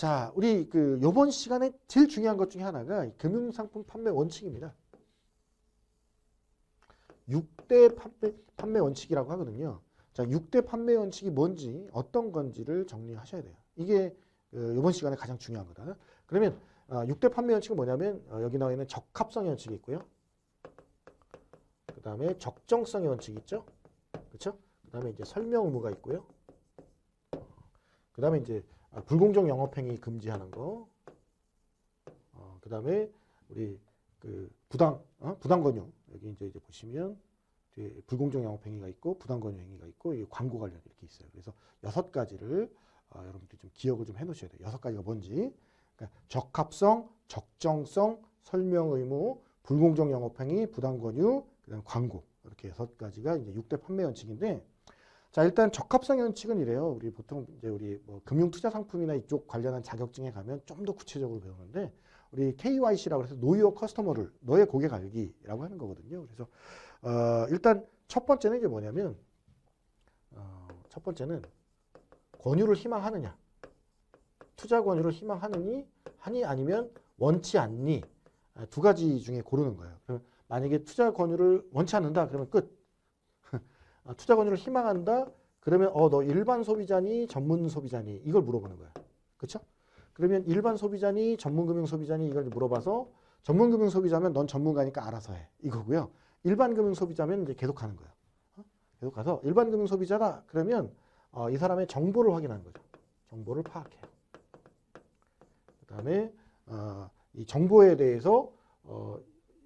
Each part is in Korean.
자, 우리 요번 시간에 제일 중요한 것 중에 하나가 금융상품 판매 원칙입니다. 6대 판매 원칙이라고 하거든요. 자, 6대 판매 원칙이 뭔지, 어떤 건지를 정리하셔야 돼요. 이게 이번 시간에 가장 중요한 거다. 그러면 6대 판매 원칙은 뭐냐면 여기 나와 있는 적합성의 원칙이 있고요. 그 다음에 적정성의 원칙이 있죠. 그렇죠? 그 다음에 이제 설명 의무가 있고요. 그 다음에 이제 불공정 영업행위 금지하는 거. 그 다음에 우리 부당 권유. 여기 이제 보시면 뒤에 불공정 영업행위가 있고 부당 권유 행위가 있고 광고 관련 이렇게 있어요. 그래서 6가지를 여러분들이 좀 기억을 좀 해놓으셔야 돼요. 6가지가 뭔지. 그러니까 적합성, 적정성, 설명 의무, 불공정 영업행위, 부당 권유, 그다음 광고. 이렇게 6가지가 이제 6대 판매 원칙인데, 자, 일단 적합성 원칙은 이래요. 우리 보통 이제 우리 뭐 금융 투자 상품이나 이쪽 관련한 자격증에 가면 좀 더 구체적으로 배우는데, 우리 KYC라고 해서 Know Your Customer를 너의 고객 알기라고 하는 거거든요. 그래서 일단 첫 번째는 이제 뭐냐면 첫 번째는 권유를 희망하느냐, 투자 권유를 희망하느니 하니 아니면 원치 않니, 2가지 중에 고르는 거예요. 그러면 만약에 투자 권유를 원치 않는다 그러면 끝. 투자 권유를 희망한다 그러면 너 일반 소비자니 전문 소비자니 이걸 물어보는 거야. 그렇죠? 그러면 일반 소비자니 전문 금융 소비자니 이걸 물어봐서 전문 금융 소비자면 넌 전문가니까 알아서 해 이거고요. 일반 금융 소비자면 이제 계속 가는 거야. 계속 가서 일반 금융 소비자다 그러면 이 사람의 정보를 확인하는 거죠. 정보를 파악해요. 그다음에 이 정보에 대해서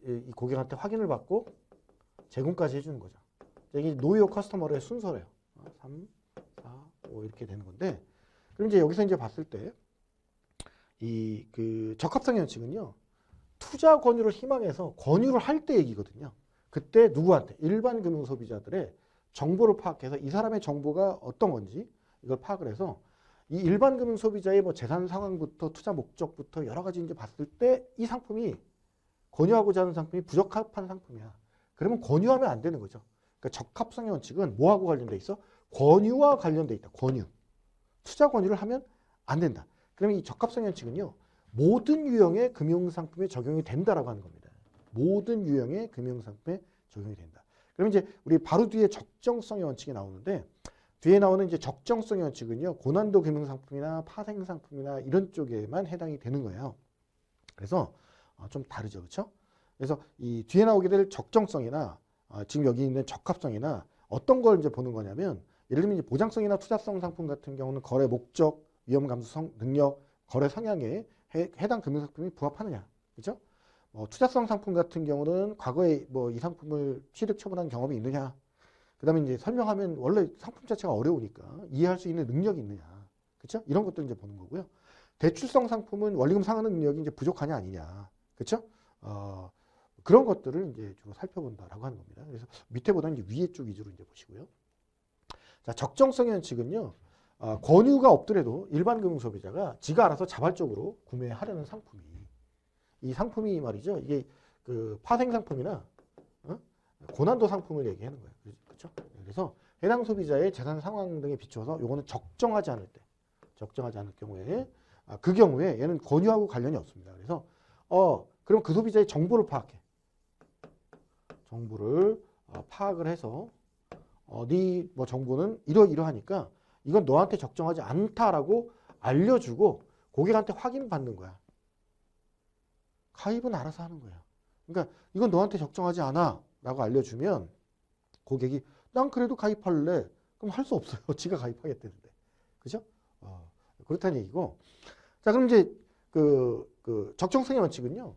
이 고객한테 확인을 받고 제공까지 해주는 거죠. 이게 Know Your Customer의 순서래요. 3, 4, 5 이렇게 되는 건데, 그럼 이제 여기서 이제 봤을 때 이 적합성의 원칙은요, 투자 권유를 희망해서 권유를 할 때 얘기거든요. 그때 누구한테? 일반 금융 소비자들의 정보를 파악해서 이 사람의 정보가 어떤 건지 이걸 파악을 해서 이 일반 금융 소비자의 뭐 재산 상황부터 투자 목적부터 여러 가지 이제 봤을 때 이 상품이 권유하고자 하는 상품이 부적합한 상품이야. 그러면 권유하면 안 되는 거죠. 그러니까 적합성의 원칙은 뭐하고 관련돼 있어? 권유와 관련돼 있다. 권유. 투자 권유를 하면 안 된다. 그러면 이 적합성의 원칙은요, 모든 유형의 금융상품에 적용이 된다라고 하는 겁니다. 모든 유형의 금융상품에 적용이 된다. 그럼 이제 우리 바로 뒤에 적정성의 원칙이 나오는데, 뒤에 나오는 이제 적정성의 원칙은요, 고난도 금융상품이나 파생상품이나 이런 쪽에만 해당이 되는 거예요. 그래서 좀 다르죠, 그렇죠? 그래서 이 뒤에 나오게 될 적정성이나 지금 여기 있는 적합성이나 어떤 걸 이제 보는 거냐면, 예를 들면 이제 보장성이나 투자성 상품 같은 경우는 거래 목적, 위험 감수 능력, 거래 성향에 해당 금융상품이 부합하느냐, 그렇죠? 투자성 상품 같은 경우는 과거에 뭐 이 상품을 취득 처분한 경험이 있느냐, 그다음에 이제 설명하면 원래 상품 자체가 어려우니까 이해할 수 있는 능력이 있느냐, 그렇죠? 이런 것들 이제 보는 거고요. 대출성 상품은 원리금 상환 능력이 이제 부족하냐 아니냐, 그렇죠? 그런 것들을 이제 주로 살펴본다라고 하는 겁니다. 그래서 밑에보다는 이제 위에 쪽 위주로 이제 보시고요. 자, 적정성의 원칙은요, 권유가 없더라도 일반 금융 소비자가 지가 알아서 자발적으로 구매하려는 상품이, 이 상품이 말이죠, 이게 파생 상품이나 고난도 상품을 얘기하는 거예요. 그렇죠? 그래서 해당 소비자의 재산 상황 등에 비추어서 요거는 적정하지 않을 때, 적정하지 않을 경우에 그 경우에 얘는 권유하고 관련이 없습니다. 그래서 그럼 그 소비자의 정보를 파악해. 정보를 파악을 해서 네 뭐 정보는 이러이러하니까 이건 너한테 적정하지 않다라고 알려주고 고객한테 확인받는 거야. 가입은 알아서 하는 거야. 그러니까 이건 너한테 적정하지 않아 라고 알려주면 고객이 난 그래도 가입할래. 그럼 할 수 없어요. 지가 가입하겠다는데. 그죠? 그렇다는 얘기고. 자, 그럼 이제 적정성의 원칙은요,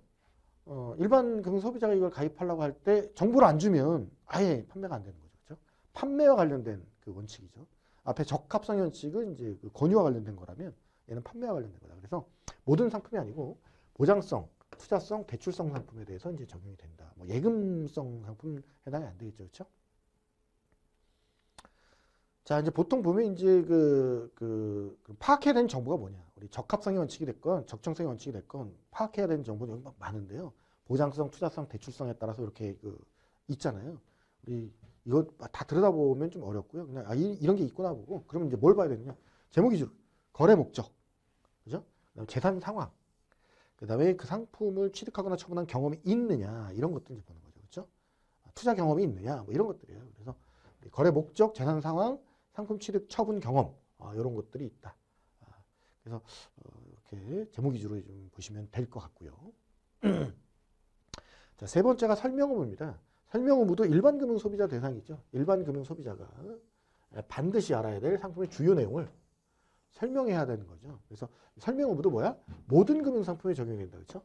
일반 금융 소비자가 이걸 가입하려고 할 때 정보를 안 주면 아예 판매가 안 되는 거죠. 그렇죠? 판매와 관련된 그 원칙이죠. 앞에 적합성의 원칙은 이제 권유와 관련된 거라면 얘는 판매와 관련된 거다. 그래서 모든 상품이 아니고 보장성, 투자성, 대출성 상품에 대해서 이제 적용이 된다. 뭐 예금성 상품 해당이 안 되겠죠, 그렇죠? 자, 이제 보통 보면 이제 파악해야 되는 정보가 뭐냐? 우리 적합성의 원칙이 됐건 적정성의 원칙이 됐건 파악해야 되는 정보는 여기 막 많은데요. 보장성, 투자성, 대출성에 따라서 이렇게 있잖아요. 우리 이거 다 들여다보면 좀 어렵고요. 그냥 이런 게 있구나 보고 그러면 이제 뭘 봐야 되느냐? 제목 위주로 거래 목적, 그죠? 재산 상황, 그 다음에 그 상품을 취득하거나 처분한 경험이 있느냐, 이런 것들 이제 보는 거죠. 그렇죠? 투자 경험이 있느냐, 뭐 이런 것들이에요. 그래서 거래 목적, 재산 상황, 상품 취득 처분 경험, 이런 것들이 있다. 그래서 이렇게 제목 위주로 좀 보시면 될 것 같고요. 자, 세 번째가 설명 의무입니다. 설명 의무도 일반 금융 소비자 대상이죠. 일반 금융 소비자가 반드시 알아야 될 상품의 주요 내용을 설명해야 되는 거죠. 그래서 설명 의무도 뭐야? 모든 금융 상품에 적용이 된다. 그렇죠?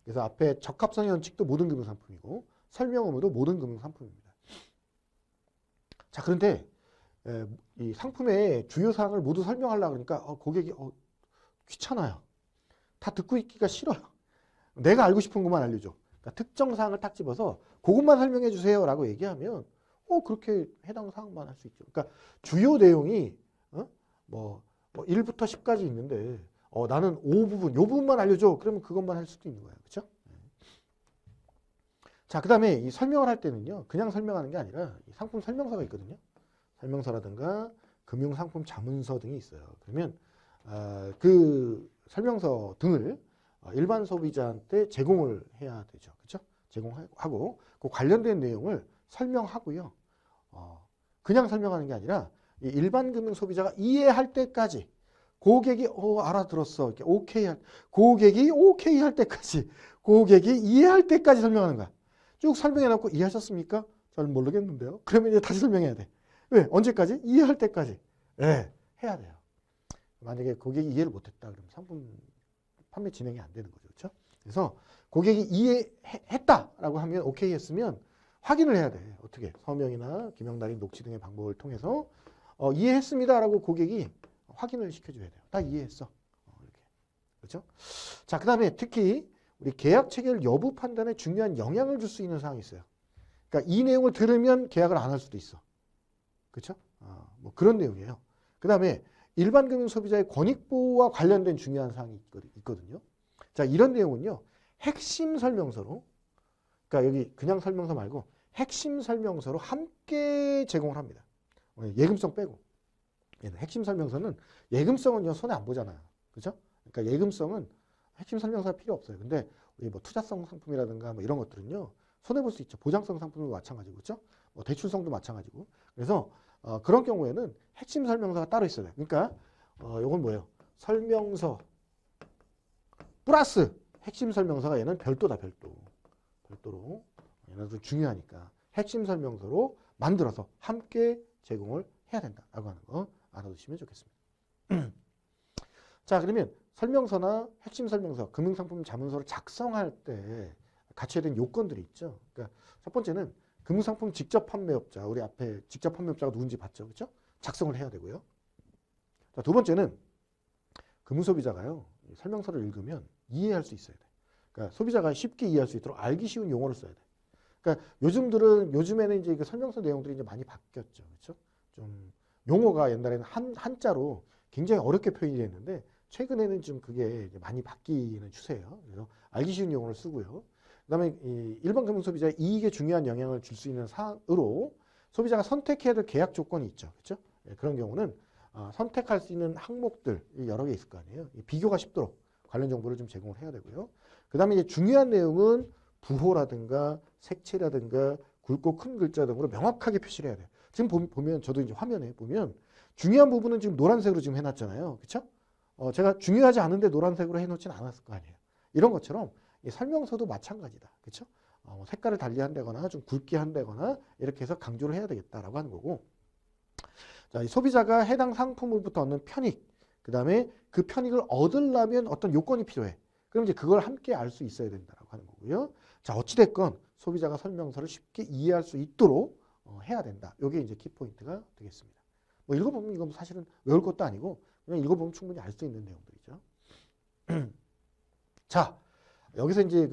그래서 앞에 적합성 원칙도 모든 금융 상품이고 설명 의무도 모든 금융 상품입니다. 자, 그런데 이 상품의 주요 사항을 모두 설명하려고 그러니까 고객이 귀찮아요. 다 듣고 있기가 싫어요. 내가 알고 싶은 것만 알려줘. 그러니까 특정 사항을 딱 집어서 그것만 설명해 주세요 라고 얘기하면 그렇게 해당 사항만 할 수 있죠. 그러니까 주요 내용이 뭐 1부터 10까지 있는데 나는 5부분, 요 부분만 알려줘. 그러면 그것만 할 수도 있는 거예요. 그렇죠? 자, 그 다음에 이 설명을 할 때는요. 그냥 설명하는 게 아니라 이 상품 설명서가 있거든요. 설명서라든가 금융상품 자문서 등이 있어요. 그러면 그 설명서 등을 일반 소비자한테 제공을 해야 되죠. 그렇죠? 제공하고 그 관련된 내용을 설명하고요. 그냥 설명하는 게 아니라 이 일반 금융 소비자가 이해할 때까지 고객이 알아들었어. 이렇게 고객이 오케이 할 때까지 고객이 이해할 때까지 설명하는 거야. 쭉 설명해 놓고 이해하셨습니까? 잘 모르겠는데요. 그러면 이제 다시 설명해야 돼. 왜? 언제까지? 이해할 때까지. 네, 해야 돼요. 만약에 고객이 이해를 못했다 그러면 상품 판매 진행이 안 되는 거죠. 그렇죠? 그래서 고객이 이해했다라고 하면 오케이 했으면 확인을 해야 돼. 어떻게? 서명이나 기명 날인 녹취 등의 방법을 통해서 이해했습니다라고 고객이 확인을 시켜줘야 돼요. 다 이해했어. 이렇게. 그렇죠? 자, 그 다음에 특히 우리 계약 체결 여부 판단에 중요한 영향을 줄 수 있는 사항이 있어요. 그러니까 이 내용을 들으면 계약을 안 할 수도 있어. 그렇죠? 뭐 그런 내용이에요. 그 다음에 일반 금융 소비자의 권익보호와 관련된 중요한 사항이 있거든요. 자, 이런 내용은요. 핵심 설명서로, 그러니까 여기 그냥 설명서 말고 핵심 설명서로 함께 제공을 합니다. 예금성 빼고. 핵심 설명서는 예금성은 손에 안 보잖아요. 그죠? 그러니까 예금성은 핵심 설명서가 필요 없어요. 근데 우리 뭐 투자성 상품이라든가 뭐 이런 것들은요. 손해 볼 수 있죠. 보장성 상품도 마찬가지고. 그죠? 뭐 대출성도 마찬가지고. 그래서 그런 경우에는 핵심 설명서가 따로 있어야 돼요. 그러니까 이건 뭐예요? 설명서 플러스 핵심 설명서가 얘는 별도다. 별도로. 얘는 좀 중요하니까 핵심 설명서로 만들어서 함께 제공을 해야 된다라고 하는 거 알아두시면 좋겠습니다. 자, 그러면 설명서나 핵심 설명서, 금융상품 자문서를 작성할 때 갖춰야 되는 요건들이 있죠. 그러니까 첫 번째는 금융상품 직접 판매업자, 우리 앞에 직접 판매업자가 누군지 봤죠. 그렇죠? 작성을 해야 되고요. 자, 두 번째는 금융소비자가요. 설명서를 읽으면 이해할 수 있어야 돼. 그러니까 소비자가 쉽게 이해할 수 있도록 알기 쉬운 용어를 써야 돼. 그러니까 요즘에는 이제 그 설명서 내용들이 이제 많이 바뀌었죠. 그렇죠? 좀 용어가 옛날에는 한자로 굉장히 어렵게 표현이 됐는데 최근에는 좀 그게 이제 많이 바뀌는 추세예요. 그래서 알기 쉬운 용어를 쓰고요. 그다음에 일반 금융 소비자의 이익에 중요한 영향을 줄 수 있는 사항으로 소비자가 선택해야 될 계약 조건이 있죠. 그렇죠? 그런 경우는 선택할 수 있는 항목들 여러 개 있을 거 아니에요. 비교가 쉽도록 관련 정보를 좀 제공을 해야 되고요. 그다음에 이제 중요한 내용은 부호라든가 색채라든가 굵고 큰 글자 등으로 명확하게 표시를 해야 돼요. 지금 보면 저도 이제 화면에 보면 중요한 부분은 지금 노란색으로 지금 해놨잖아요. 그렇죠? 제가 중요하지 않은데 노란색으로 해놓진 않았을 거 아니에요. 이런 것처럼 이 설명서도 마찬가지다. 그렇죠? 색깔을 달리 한다거나 좀 굵게 한다거나 이렇게 해서 강조를 해야 되겠다라고 하는 거고. 자, 이 소비자가 해당 상품으로부터 얻는 편익, 그 다음에 그 편익을 얻으려면 어떤 요건이 필요해. 그럼 이제 그걸 함께 알 수 있어야 된다라고 하는 거고요. 자, 어찌됐건 소비자가 설명서를 쉽게 이해할 수 있도록 해야 된다. 이게 이제 키포인트가 되겠습니다. 뭐 읽어보면 이건 사실은 외울 것도 아니고 그냥 읽어보면 충분히 알 수 있는 내용들이죠. 자, 여기서 이제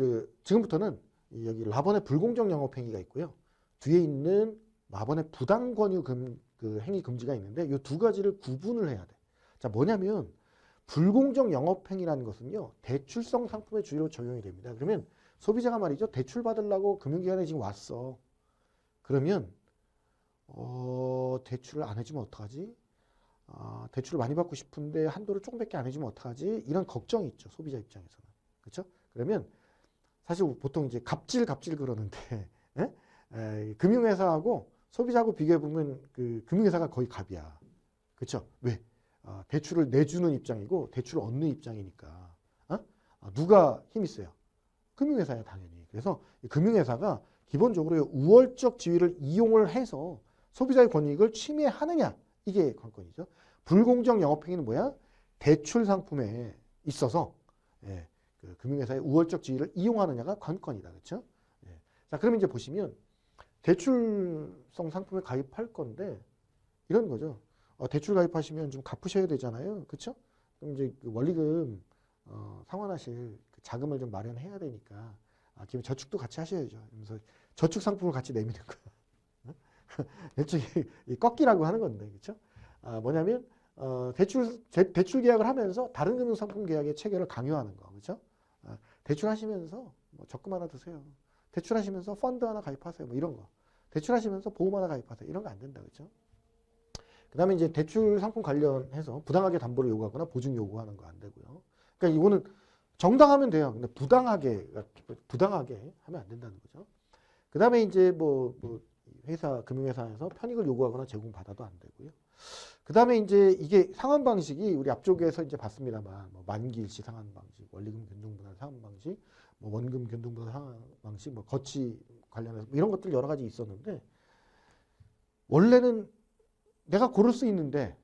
지금부터는 여기 라번의 불공정 영업행위가 있고요. 뒤에 있는 라번의 부당 권유 행위 금지가 있는데 이 두 가지를 구분을 해야 돼. 자, 뭐냐면 불공정 영업행위라는 것은요. 대출성 상품의 주의로 적용이 됩니다. 그러면 소비자가 말이죠. 대출 받으려고 금융기관에 지금 왔어. 그러면 대출을 안 해주면 어떡하지? 대출을 많이 받고 싶은데 한도를 조금밖에 안 해주면 어떡하지? 이런 걱정이 있죠. 소비자 입장에서는. 그렇죠? 그러면 사실 보통 이제 갑질 그러는데 금융회사하고 소비자하고 비교해 보면 그 금융회사가 거의 갑이야. 그렇죠? 왜? 대출을 내주는 입장이고 대출을 얻는 입장이니까 누가 힘이 세요? 금융회사야 당연히. 그래서 금융회사가 기본적으로 우월적 지위를 이용을 해서 소비자의 권익을 침해하느냐 이게 관건이죠. 불공정 영업행위는 뭐야? 대출 상품에 있어서 그 금융회사의 우월적 지위를 이용하느냐가 관건이다. 그렇죠? 자, 그러면 이제 보시면 대출성 상품에 가입할 건데 이런 거죠. 대출 가입하시면 좀 갚으셔야 되잖아요. 그렇죠? 그럼 이제 그 원리금 상환하실 그 자금을 좀 마련해야 되니까 기본 저축도 같이 하셔야죠. 그래서 저축 상품을 같이 내미는 거예요. 일종의 꺾기라고 하는 건데, 그렇죠? 뭐냐면 대출 계약을 하면서 다른 금융 상품 계약의 체결을 강요하는 거, 그렇죠? 대출하시면서 뭐 적금 하나 드세요. 대출하시면서 펀드 하나 가입하세요. 뭐 이런 거. 대출하시면서 보험 하나 가입하세요. 이런 거 안 된다, 그렇죠? 그다음에 이제 대출 상품 관련해서 부당하게 담보를 요구하거나 보증 요구하는 거 안 되고요. 그러니까 이거는 정당하면 돼요. 근데 부당하게 하면 안 된다는 거죠. 그다음에 이제 뭐 금융회사에서 편익을 요구하거나 제공받아도 안 되고요. 그다음에 이제 이게 상환 방식이 우리 앞쪽에서 이제 봤습니다만 뭐 만기일시 상환 방식, 원리금 변동분할 상환 방식, 뭐 원금 변동분할 상환 방식, 뭐 거치 관련해서 이런 것들 여러 가지 있었는데 원래는 내가 고를 수 있는데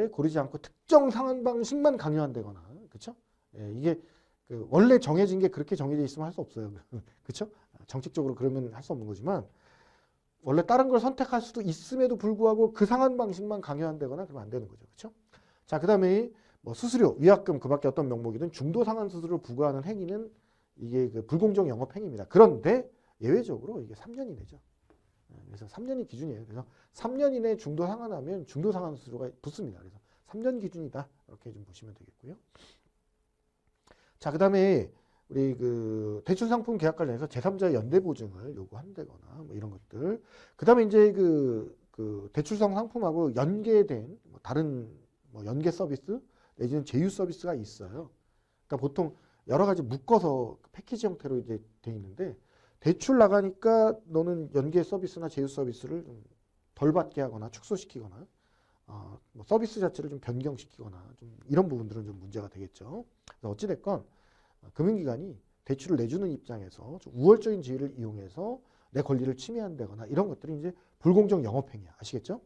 고르지 않고 특정 상환 방식만 강요한다거나, 그렇죠? 이게 그 원래 정해진 게 그렇게 정해져 있으면 할 수 없어요. 그렇죠? 정책적으로 그러면 할 수 없는 거지만 원래 다른 걸 선택할 수도 있음에도 불구하고 그 상환 방식만 강요한다거나 그러면 안 되는 거죠. 그렇죠? 자, 그다음에 뭐 수수료, 위약금 그밖에 어떤 명목이든 중도 상환 수수료를 부과하는 행위는 이게 그 불공정 영업 행위입니다. 그런데 예외적으로 이게 3년 이내죠. 그래서 3년이 기준이에요. 그래서 3년 이내 중도 상환하면 중도 상환 수수료가 붙습니다. 그래서 3년 기준이다. 이렇게 좀 보시면 되겠고요. 자, 그다음에 우리 그 대출 상품 계약 관련해서 제3자의 연대 보증을 요구한다거나 뭐 이런 것들. 그다음에 이제 그 대출성 상품하고 연계된 뭐 다른 뭐 연계 서비스 내지는 제휴 서비스가 있어요. 그러니까 보통 여러 가지 묶어서 패키지 형태로 이제 돼 있는데 대출 나가니까 너는 연계 서비스나 제휴 서비스를 좀 덜 받게 하거나 축소시키거나 뭐 서비스 자체를 좀 변경시키거나 좀 이런 부분들은 좀 문제가 되겠죠. 그래서 어찌됐건 금융기관이 대출을 내주는 입장에서 좀 우월적인 지위를 이용해서 내 권리를 침해한다거나 이런 것들이 이제 불공정 영업행위야. 아시겠죠?